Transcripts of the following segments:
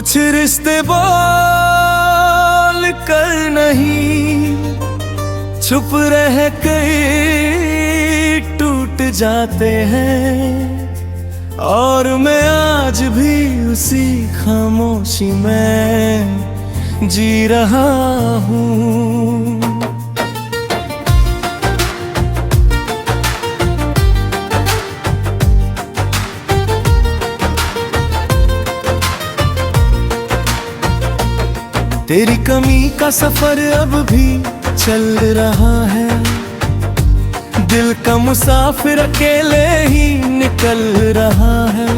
कुछ रिश्ते बोल कर नहीं, छुप रह कर टूट जाते हैं। और मैं आज भी उसी खामोशी में जी रहा हूँ। तेरी कमी का सफर अब भी चल रहा है, दिल का मुसाफिर अकेले ही निकल रहा है।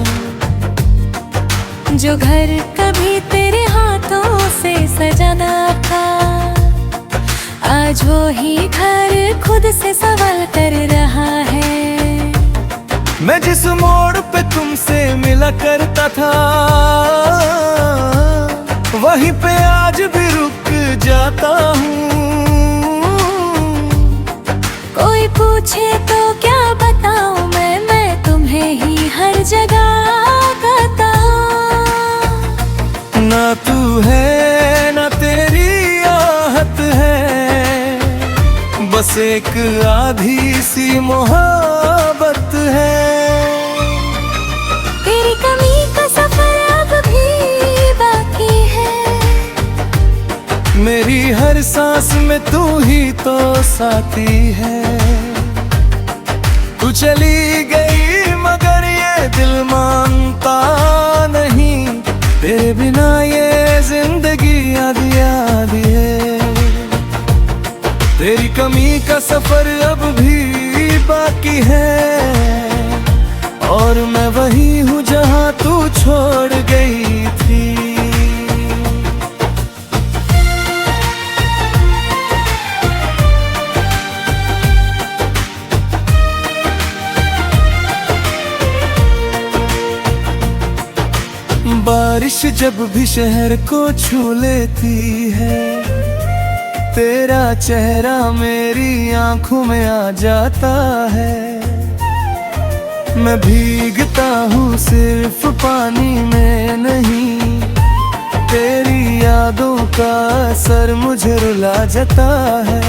जो घर कभी तेरे हाथों से सजाना था, आज वो ही घर खुद से सवाल कर रहा है। मैं जिस मोड़ पे तुमसे मिला करता था, वहीं पे आज भी रुक जाता हूँ। कोई पूछे तो क्या बताऊं मैं तुम्हें ही हर जगह कहता हूँ। ना तू है ना तेरी आहत है, बस एक आधी सी मोहब्बत है। तेरी कमी का सफर अब भी बाकी है, मेरी हर सांस में तू ही तो साथी है। तू चली गई मगर ये दिल मानता नहीं, तेरे बिना ये जिंदगी आधी आधी है। तेरी कमी का सफर अब भी बाकी है, और मैं वही हूँ जहाँ तू छोड़ गई थी। बारिश जब भी शहर को छू लेती है, तेरा चेहरा मेरी आंखों में आ जाता है। मैं भीगता हूँ सिर्फ पानी में नहीं, तेरी यादों का असर मुझे रुला जाता है।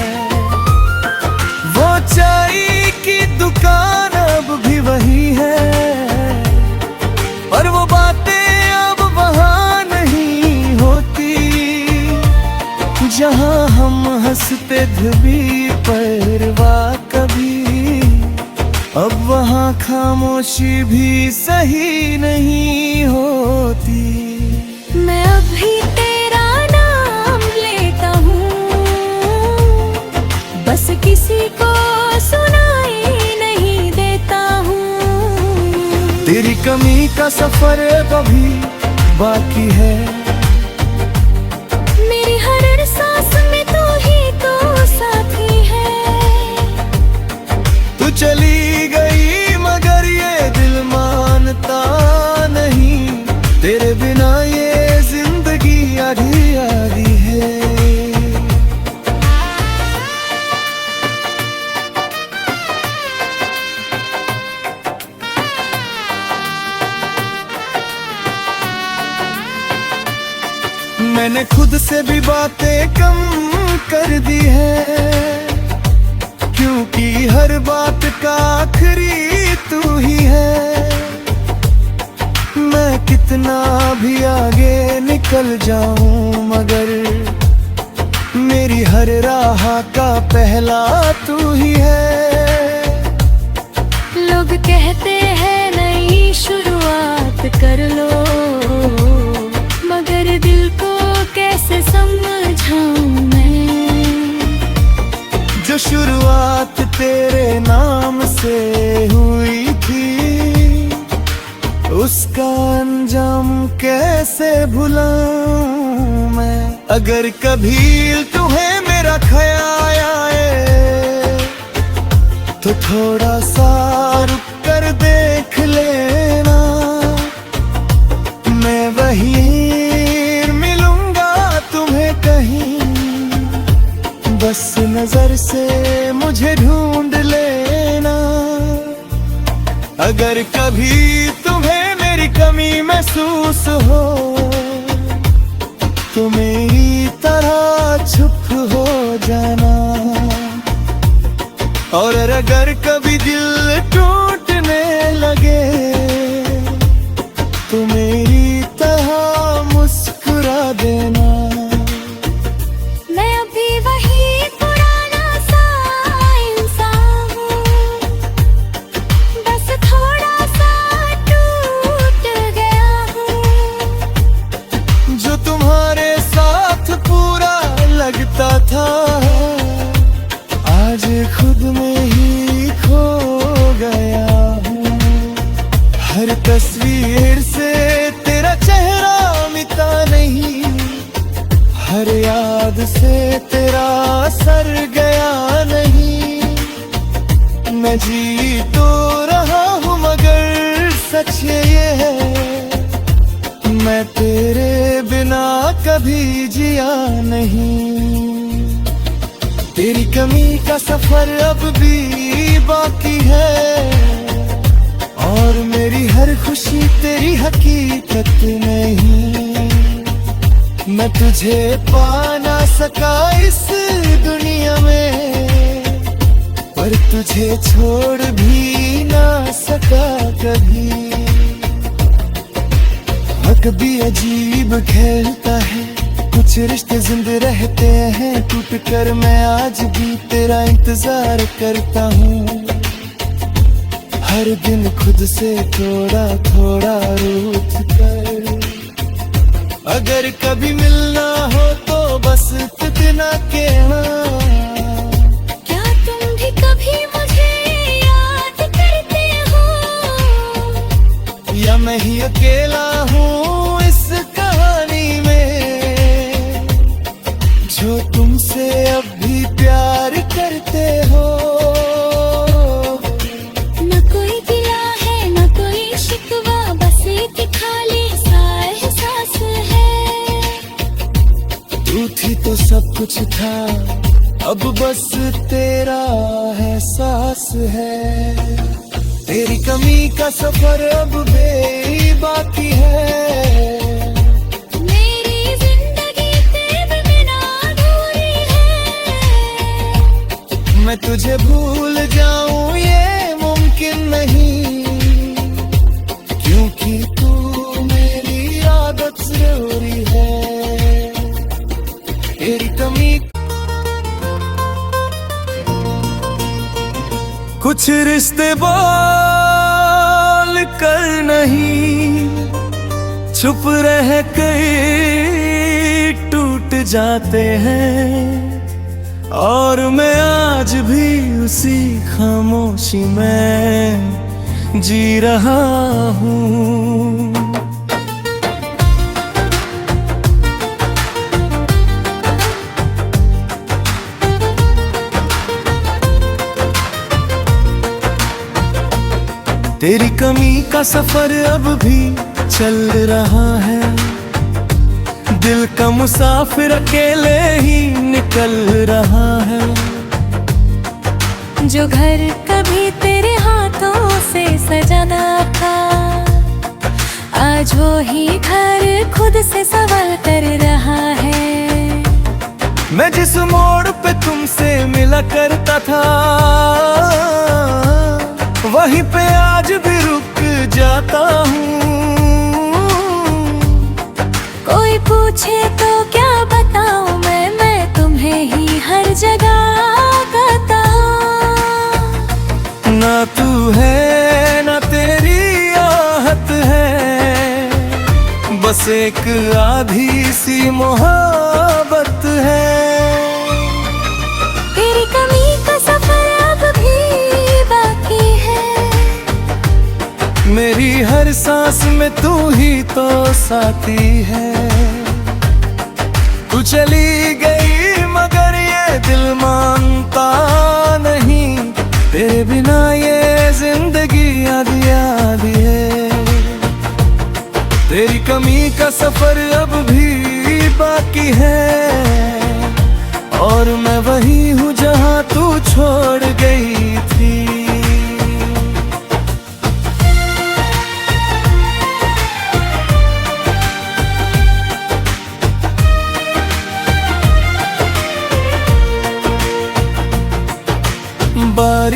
वो चाय की दुकान अब भी वही है, और वो बातें अब वहाँ नहीं होती, जहाँ हम हंसते भी परवाह कभी। अब वहाँ खामोशी भी सही नहीं होती। मैं अभी तेरा नाम लेता हूँ, बस किसी को सुनाई नहीं देता हूँ। तेरी कमी का सफर अभी बाकी है, मेरी हर सांस में तू ही तो साथी है। तू चली गई मगर ये दिल मानता नहीं, तेरे बिना ये जिंदगी आधी आधी है। मैंने खुद से भी बातें कम कर दी है, क्योंकि हर बात का आखिरी तू ही है। मैं कितना भी आगे निकल जाऊं मगर मेरी हर राह का पहला तू ही है। लोग कहते हैं नई शुरुआत कर लो, मगर दिल को कैसे समझाऊं मैं। जो शुरुआत तेरे नाम से हुई थी, उसका अंजाम कैसे भुलाऊं मैं। अगर कभी तुम्हें मेरा ख्याल आए, तो थोड़ा सा रुक कर देख लेना। मैं वहीं मिलूंगा तुम्हें कहीं, बस नजर से मुझे ढूंढ लेना। अगर कभी तुम्हें मेरी कमी महसूस हो, तो मेरी तरह चुप हो जाना। और अगर कभी दिल टूटने लगे तो मेरी तरह मुस्कुरा देना। मैं अभी वही पुराना सा इंसान हूँ, बस थोड़ा सा टूट गया हूँ। जो तुम्हारे साथ पूरा लगता था आज खुद में ही खो गया हूँ। हर तस्वीर से तेरा चेहरा मिटा नहीं, हर याद से तेरा असर गया नहीं। मैं जी तो रहा हूँ मगर सच ये है मैं तेरे बिना कभी जिया नहीं। तेरी कमी का सफर अब भी बाकी है और मेरी हर खुशी तेरी हकीकत नहीं। मैं तुझे पा ना सका इस दुनिया में, पर तुझे छोड़ भी ना सका कभी। वक्त भी अजीब खेलता है, कुछ रिश्ते जिंदा रहते हैं टूट कर। मैं आज भी तेरा इंतजार करता हूँ, हर दिन खुद से थोड़ा थोड़ा रूठ कर। अगर कभी मिलना हो तो बस इतना कहना। क्या तुम भी कभी मुझे याद करते हो, या मैं ही अकेला हूँ इस कहानी में जो तुमसे अब भी प्यार करते हो। न कोई गिला है न कोई शिकवा, बस एक खाली सा एहसास है। तू थी तो सब कुछ था, अब बस तेरा एहसास है। तेरी कमी का सफर अब भी बाकी है। मेरी जिंदगी तेरे बिना अधूरी है। मैं तुझे भूल जाऊं ये मुमकिन नहीं, क्योंकि तू मेरी आदत जरूरी है। तेरी कमी कुछ रिश्ते बोल कर नहीं, चुप रह कर टूट जाते हैं। और मैं आज भी उसी खामोशी में जी रहा हूँ। तेरी कमी का सफर अब भी चल रहा है, दिल का मुसाफिर अकेले ही निकल रहा है। जो घर कभी तेरे हाथों से सजाना था, आज वो ही घर खुद से सवाल कर रहा है। मैं जिस मोड़ पे तुमसे मिला करता था वहीं पे आज भी रुक जाता हूँ। कोई पूछे तो क्या बताऊँ मैं तुम्हें ही हर जगह कहता हूँ। ना तू है ना तेरी आहत है, बस एक आधी सी मोहब्बत है। तेरी कमी का सफर अब भी बाकी है। मेरी हर सांस में तू ही तो साथी है। तू चली गई मगर ये दिल मानता नहीं, तेरे बिना ये जिंदगी आधी आधी है। तेरी कमी का सफर अब भी बाकी है और मैं वही हूँ जहाँ तू छोड़ गई थी।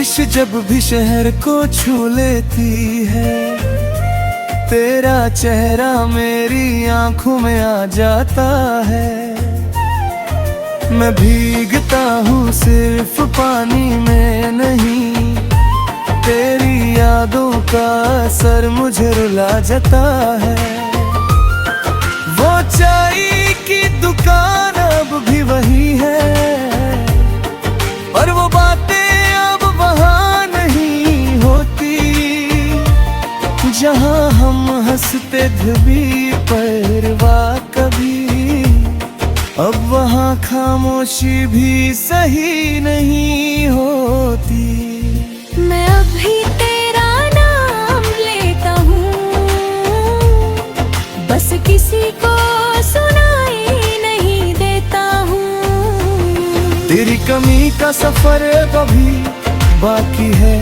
बारिश जब भी शहर को छू लेती है, तेरा चेहरा मेरी आंखों में आ जाता है। मैं भीगता हूँ सिर्फ पानी में नहीं, तेरी यादों का असर मुझे रुला जाता है। वो चाय की दुकान अब भी वही है, पर वो बातें अब वहाँ नहीं होती। जहाँ हम हंसते थे भी परवाह कभी, अब वहाँ खामोशी भी सही नहीं होती। मैं अभी तेरा नाम लेता हूँ, बस किसी को सुनाई नहीं देता हूँ। तेरी कमी का सफर अभी बाकी है,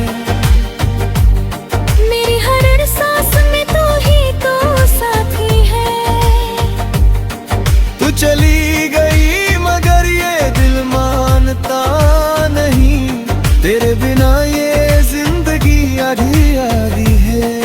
मेरी हर सांस में तू ही तो साथी है। तू चली गई मगर ये दिल मानता नहीं, तेरे बिना ये जिंदगी आधी आधी है।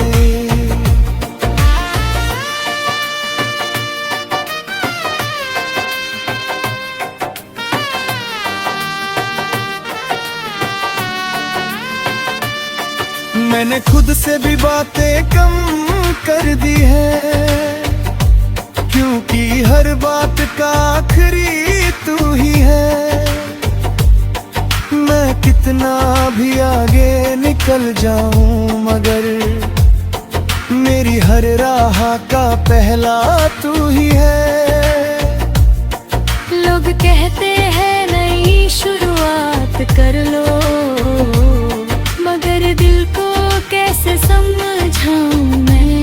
मैंने खुद से भी बातें कम कर दी है, क्योंकि हर बात का आखिरी तू ही है। मैं कितना भी आगे निकल जाऊं मगर मेरी हर राह का पहला तू ही है। लोग कहते हैं नई शुरुआत कर लो, मगर दिल को कैसे समझाऊं मैं।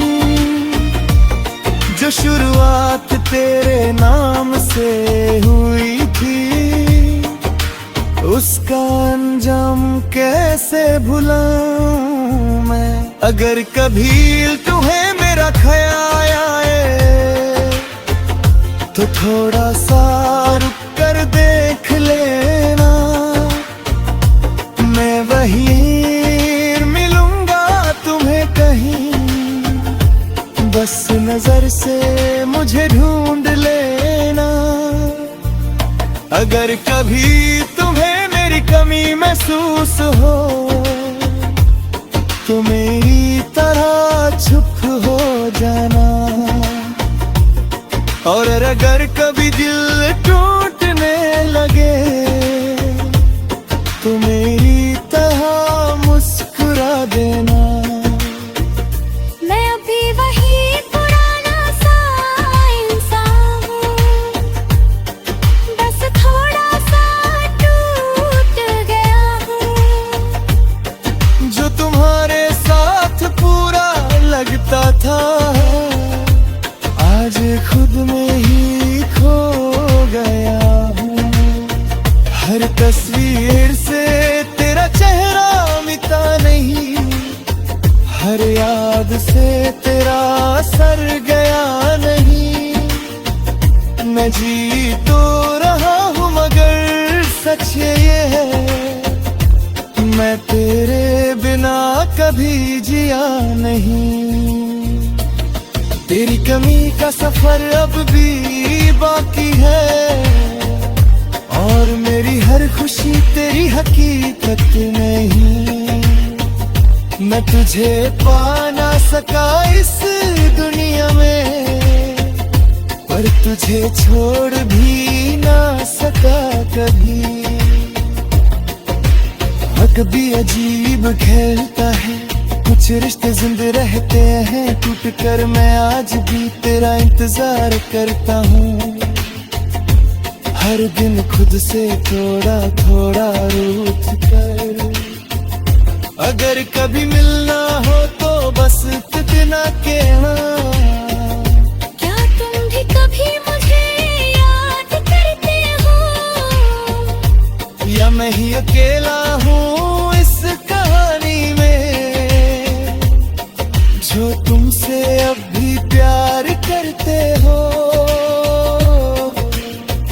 जो शुरुआत तेरे नाम से हुई थी, उसका अंजाम कैसे भुलाऊं मैं। अगर कभी तुम्हें मेरा ख्याल आए तो थोड़ा सा रुक कर देख लेना, मैं वहीं मिलूंगा तुम्हें कहीं। बस नजर से मुझे ढूंढ लेना। अगर कभी तुम्हें मेरी कमी महसूस हो तो मेरी तरह चुप हो जाना। और अगर कभी दिल टूटने लगे तो मेरी तरह मुस्कुरा देना। मैं अभी वही पुराना सा इंसान हूँ, बस थोड़ा सा टूट गया हूँ। जो तुम्हारे साथ पूरा लगता था, आज खुद में ही खो गया हूँ। हर तस्वीर से तेरा चेहरा मिटा नहीं, हर याद से तेरा असर गया नहीं। मैं जी तो रहा हूँ मगर सच ये है, मैं तेरे बिना कभी जिया नहीं। तेरी कमी का सफर अब भी बाकी है, और मेरी हर खुशी तेरी हकीकत नहीं। मैं तुझे पा ना सका इस दुनिया में, पर तुझे छोड़ भी ना सका कभी। वक्त भी अजीब खेलता है, कुछ रिश्ते जिंदा रहते हैं टूट कर। मैं आज भी तेरा इंतजार करता हूँ, हर दिन खुद से थोड़ा थोड़ा रूठ कर। अगर कभी मिलना हो तो बस इतना कहना, क्या तुम भी कभी मुझे याद करते हो, या मैं ही अकेला हूँ इस कहानी में, जो तुमसे अब भी प्यार करते हो।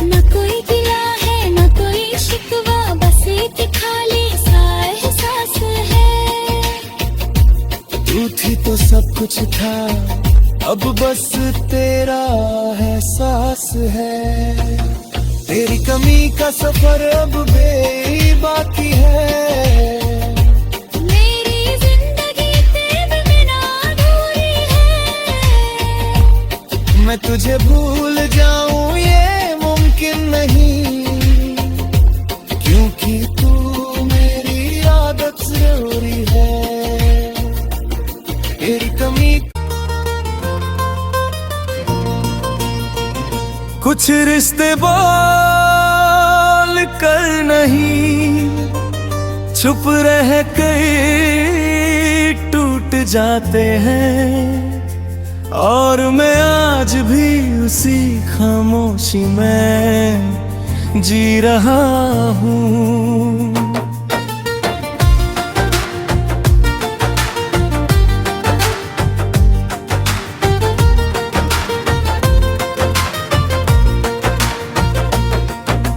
न कोई गिला है न कोई शिकवा, बस एक खाली सा एहसास ही तो सब कुछ था, अब बस तेरा एहसास है। तेरी कमी का सफर अब बेबाकी है। मेरी जिंदगी तेरे बिना अधूरी है। मैं तुझे भूल जाऊं ये मुमकिन नहीं, क्योंकि तू मेरी आदत जरूरी है। तेरी कमी कुछ रिश्ते बोल कर नहीं, छुप रह कर टूट जाते हैं। और मैं आज भी उसी खामोशी में जी रहा हूँ।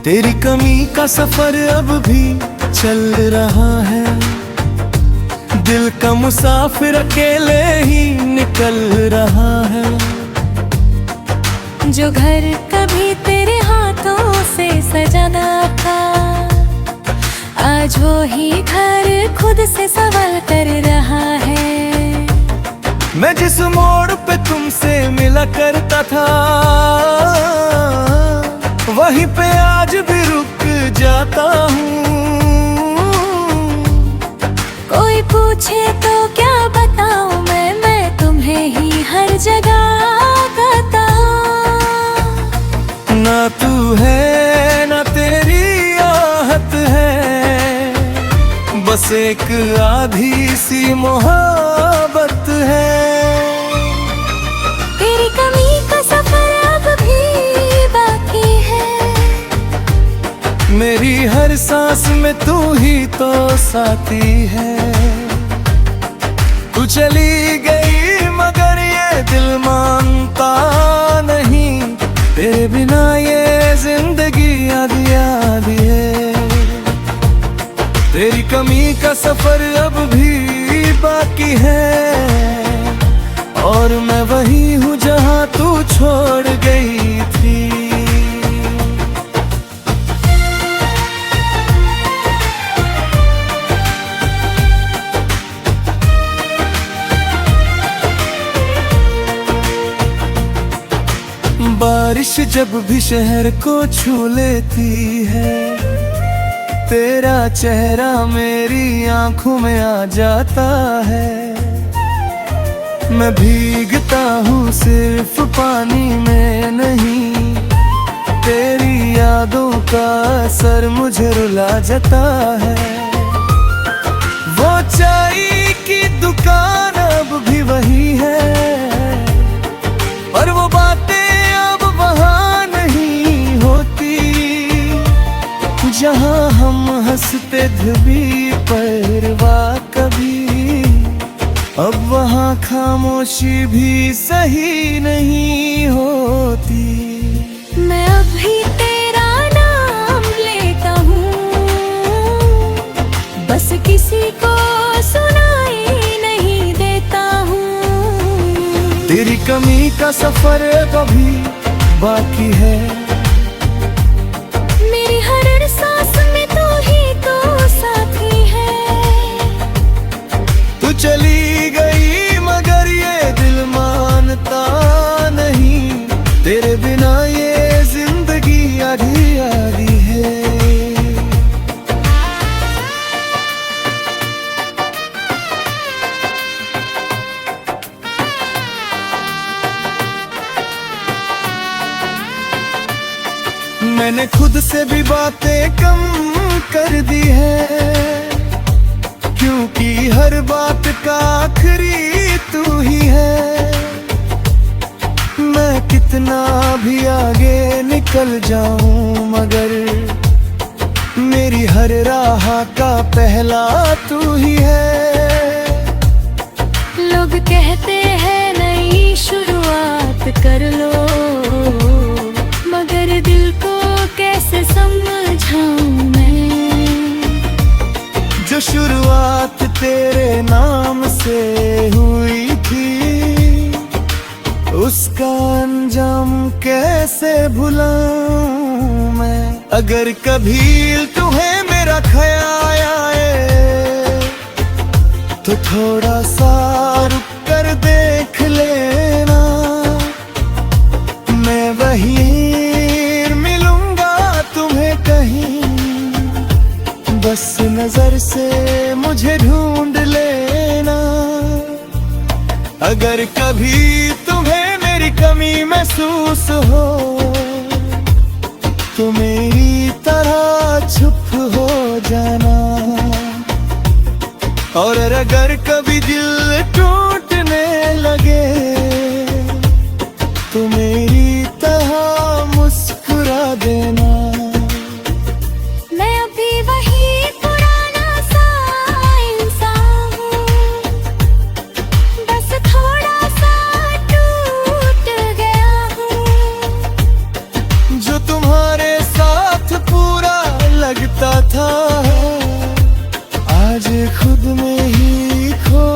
तेरी कमी का सफर अब भी चल रहा है। दिल का मुसाफिर अकेले ही निकल रहा है। जो घर कभी तेरे हाथों से सजाना था, आज वो ही घर खुद से सवाल कर रहा है। मैं जिस मोड़ पे तुमसे मिला करता था, वहीं पे आज भी रुक जाता हूँ। कोई पूछे तो क्या बताऊं मैं तुम्हें ही हर जगह कहता हूँ। ना तू है ना तेरी आहत है, बस एक आधी सी मोहब्बत है। तेरी कमी का सफर अब भी बाकी है। मेरी हर सांस में तू ही तो साथी है। तू चली गई मगर ये दिल मानता नहीं, तेरे बिना ये जिंदगी आधी आधी है। तेरी कमी का सफर अब भी बाकी है, और मैं वही हूँ जहाँ तू छोड़ गई थी। बारिश जब भी शहर को छू लेती है, तेरा चेहरा मेरी आंखों में आ जाता है। मैं भीगता हूँ सिर्फ पानी में नहीं, तेरी यादों का असर मुझे रुला जाता है। वो चाय की दुकान अब भी वही है, पर वो बातें अब वहाँ नहीं होती। जहाँ हम हंसते थे भी परवाह कभी, अब वहाँ खामोशी भी सही नहीं होती। मैं अभी तेरा नाम लेता हूँ, बस किसी को सुनाई नहीं देता हूँ। तेरी कमी का सफर कभी बाकी है। मेरी हर सांस में तू ही तो साथी है। तू चली गई मगर ये दिल मानता नहीं, तेरे बिना ये जिंदगी आधी आधी है। मैंने खुद से भी बातें कम कर दी है, क्योंकि हर बात का आखिरी तू ही है। मैं कितना भी आगे निकल जाऊं मगर मेरी हर राह का पहला तू ही है। लोग कहते हैं नई शुरुआत कर लो, मगर दिल को कैसे समझाऊं मैं। जो शुरुआत तेरे नाम से हुई उसका अंजाम कैसे भुलाऊं मैं। अगर कभी तुम्हें मेरा ख्याल आए तो थोड़ा सा रुक कर देख लेना, मैं वहीं मिलूंगा तुम्हें कहीं, बस नजर से मुझे ढूंढ लेना। अगर कभी तुम्हें मेरी कमी महसूस हो तो मेरी तरह चुप हो जाना, और अगर कभी दिल टूटने लगे तो मेरी तरह मुस्कुरा देना। मैं अभी वही पुराना सा इंसान हूँ, बस थोड़ा सा टूट गया हूँ। जो तुम्हारे साथ पूरा लगता था आज खुद में ही खो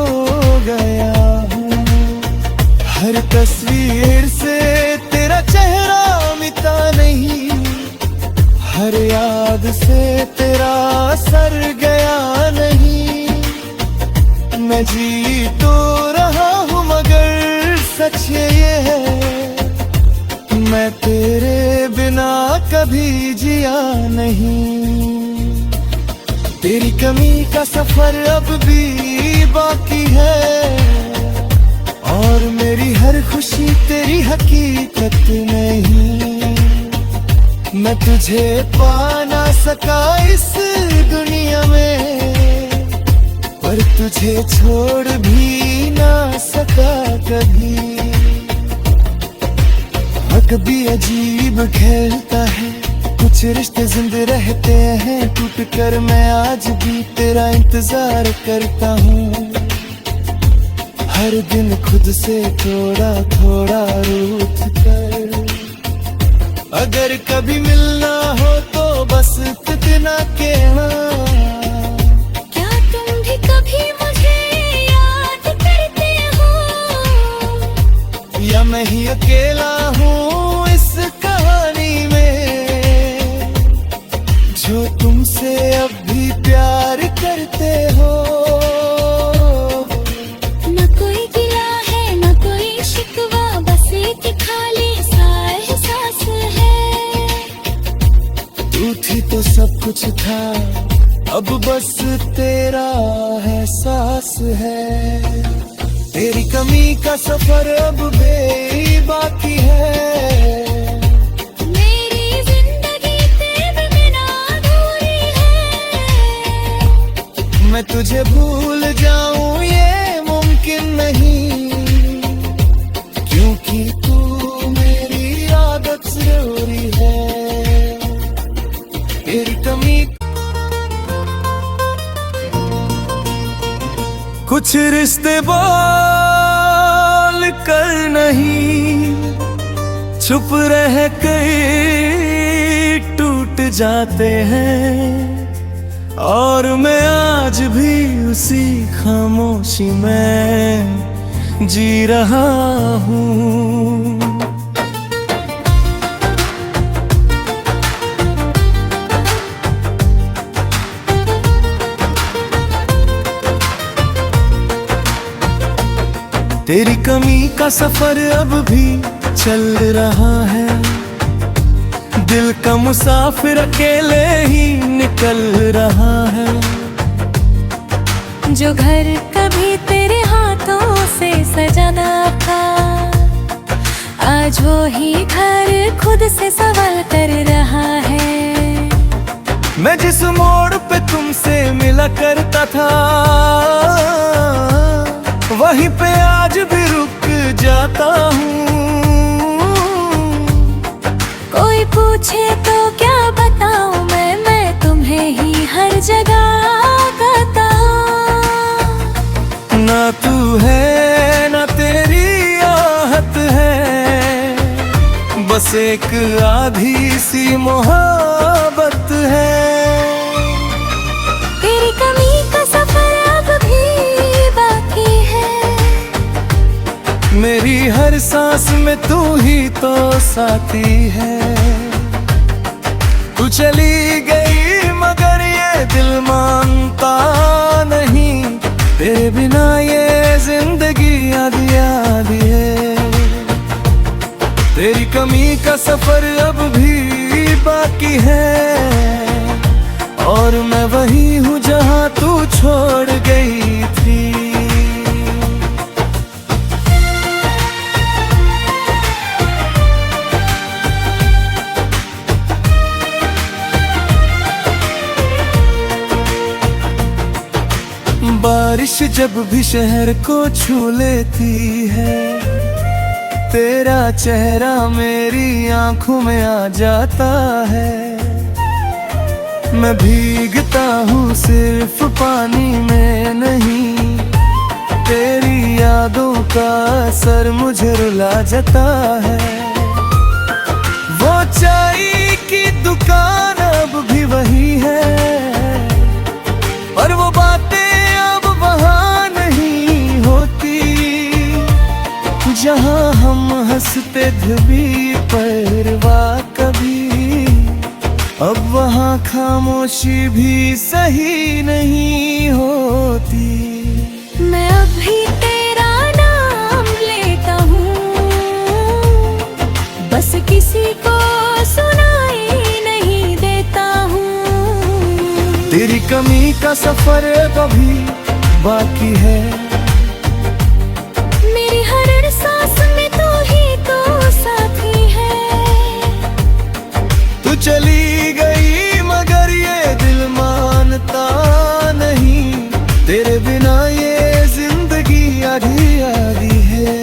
गया हूँ। हर तस्वीर से तेरा चेहरा मिटा नहीं, हर याद से तेरा असर गया नहीं। मैं जी तो रहा हूँ मगर सच ये है, मैं तेरे बिना कभी जिया नहीं। तेरी कमी का सफर अब भी बाकी है, और मेरी हर खुशी तेरी हकीकत नहीं। मैं तुझे पा ना सका इस दुनिया में, पर तुझे छोड़ भी ना सका कभी। वक्त भी अजीब खेलता है, कुछ रिश्ते जिंदा रहते हैं टूट कर। मैं आज भी तेरा इंतजार करता हूँ, हर दिन खुद से थोड़ा थोड़ा रूठ कर। अगर कभी मिलना हो तो बस इतना कहना, क्या तुम भी कभी मुझे याद करते हो, या मैं ही अकेला हूँ इस कहानी में, जो तुमसे अब भी प्यार करते हो। न कोई गिला है न कोई शिकवा, बस एक खाली सा एहसास है। तू थी तो सब कुछ था, अब बस तेरा एहसास है। तेरी कमी का सफर अब भी बाकी है, मेरी जिंदगी तेरे बिना अधूरी है। मैं तुझे भूल जाऊं ये मुमकिन नहीं, क्योंकि तू मेरी आदत जरूरी है। तेरी कमी कुछ रिश्ते बोल कर नहीं, छुप रह कर टूट जाते हैं, और मैं आज भी उसी खामोशी में जी रहा हूँ। तेरी कमी का सफर अब भी चल रहा है, दिल का मुसाफिर अकेले ही निकल रहा है। जो घर कभी तेरे हाथों से सजाना था, आज वो ही घर खुद से सवाल कर रहा है। मैं जिस मोड़ पे तुमसे मिला करता था, वहीं पे आज भी रुक जाता हूँ। कोई पूछे तो क्या बताऊं मैं तुम्हें ही हर जगह कहता हूँ। ना तू है ना तेरी आहत है, बस एक आधी सी मोहब्बत है। तेरी कमी का सफर अब भी बाकी है, मेरी हर सांस में तू ही तो साथी है। तू चली गई मगर ये दिल मानता नहीं, तेरे बिना ये जिंदगी आधी आधी है। तेरी कमी का सफर अब भी बाकी है, और मैं वही हूँ जहाँ तू छोड़ गई थी। बारिश जब भी शहर को छू लेती है, तेरा चेहरा मेरी आंखों में आ जाता है। मैं भीगता हूँ सिर्फ पानी में नहीं, तेरी यादों का असर मुझे रुला जाता है। वो चाय की दुकान अब भी वही है, पर वो बातें अब वहाँ नहीं होती। जहाँ हम हंसते थे भी परवाह कभी, अब वहाँ खामोशी भी सही नहीं होती। मैं अभी तेरा नाम लेता हूँ, बस किसी को सुनाई नहीं देता हूँ। तेरी कमी का सफर अभी बाकी है, मेरी हर सांस में तू ही तो साथी है। तू चली गई मगर ये दिल मानता नहीं, तेरे बिना ये जिंदगी आधी आधी है।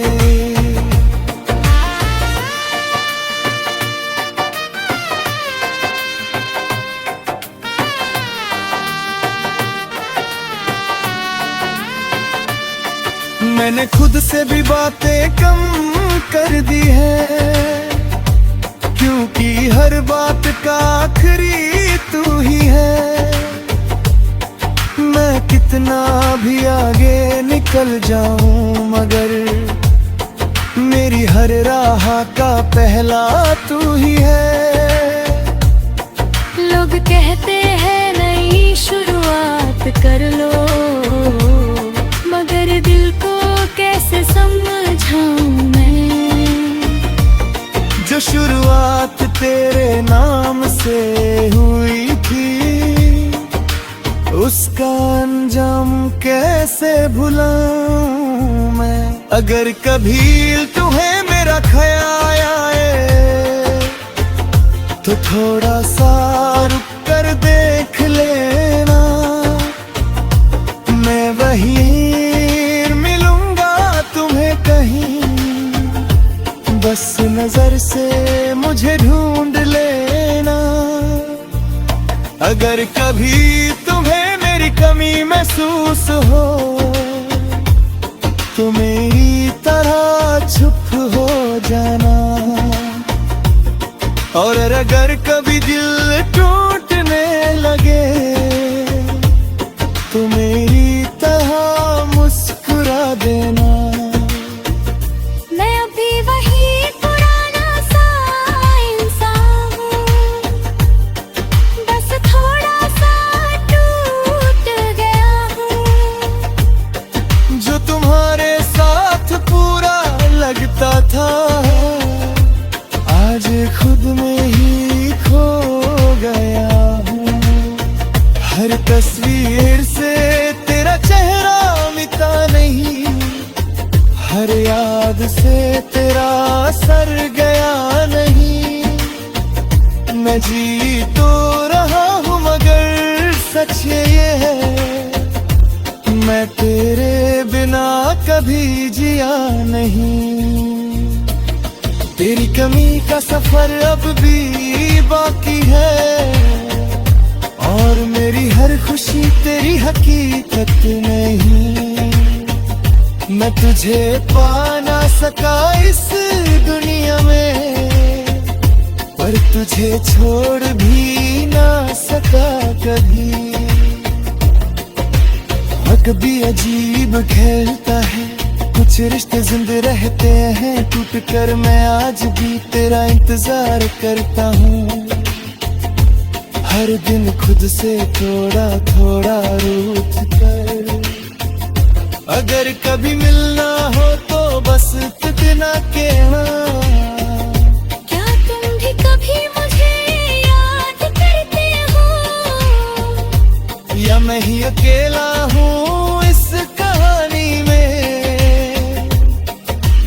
मैंने खुद से भी बातें कम कर दी है, क्योंकि हर बात का आखिरी तू ही है। मैं कितना भी आगे निकल जाऊं मगर मेरी हर राह का पहला तू ही है। लोग कहते हैं नई शुरुआत कर लो, मगर दिल को कैसे समझाऊं मैं। जो शुरुआत तेरे नाम से हुई थी, उसका अंजाम कैसे भुलाऊं मैं। अगर कभी तुम्हें मेरा ख्याल आए, तो थोड़ा सा रुक कर देख लेना। मैं वहीं मिलूंगा तुम्हें कहीं, बस नजर से मुझे ढूंढ लेना। अगर कभी तुम्हें मेरी कमी महसूस हो, तो मेरी तरह चुप हो जाना। और अगर कभी दिल टूटने लगे, तो मेरी तरह मुस्कुरा देना। मैं अभी वही पुराना सा इंसान हूँ, बस थोड़ा सा टूट गया हूँ। जो तुम्हारे साथ पूरा लगता था, आज खुद में ही खो गया हूँ। हर तस्वीर से तेरा चेहरा मिटा नहीं, हर याद से तेरा असर गया नहीं। मैं जी तो रहा हूँ मगर सच ये है, मैं तेरे बिना कभी जिया नहीं। तेरी कमी का सफर अब भी बाकी है, और मेरी हर खुशी तेरी हकीकत नहीं। मैं तुझे पा ना सका इस दुनिया में, पर तुझे छोड़ भी ना सका कभी। वक्त भी अजीब खेलता है, कुछ कुछ रिश्ते जिंदे रहते हैं टूट कर, मैं आज भी तेरा इंतजार करता हूँ। हर दिन खुद से थोड़ा थोड़ा रूठ कर, अगर कभी मिलना हो तो बस इतना कहना। क्या तुम भी कभी मुझे याद करते हो, या मैं ही अकेला हूँ इस कहानी में,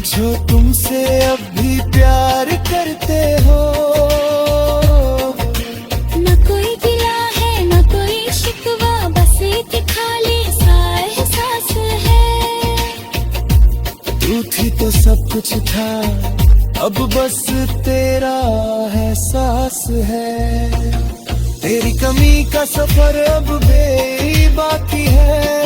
जो तुमसे अब भी प्यार करते हो। न कोई गिला है न कोई शिकवा, बस एक खाली सा एहसास है। तू थी तो सब कुछ था, अब बस तेरा एहसास है। तेरी कमी का सफर अब भी बाकी है,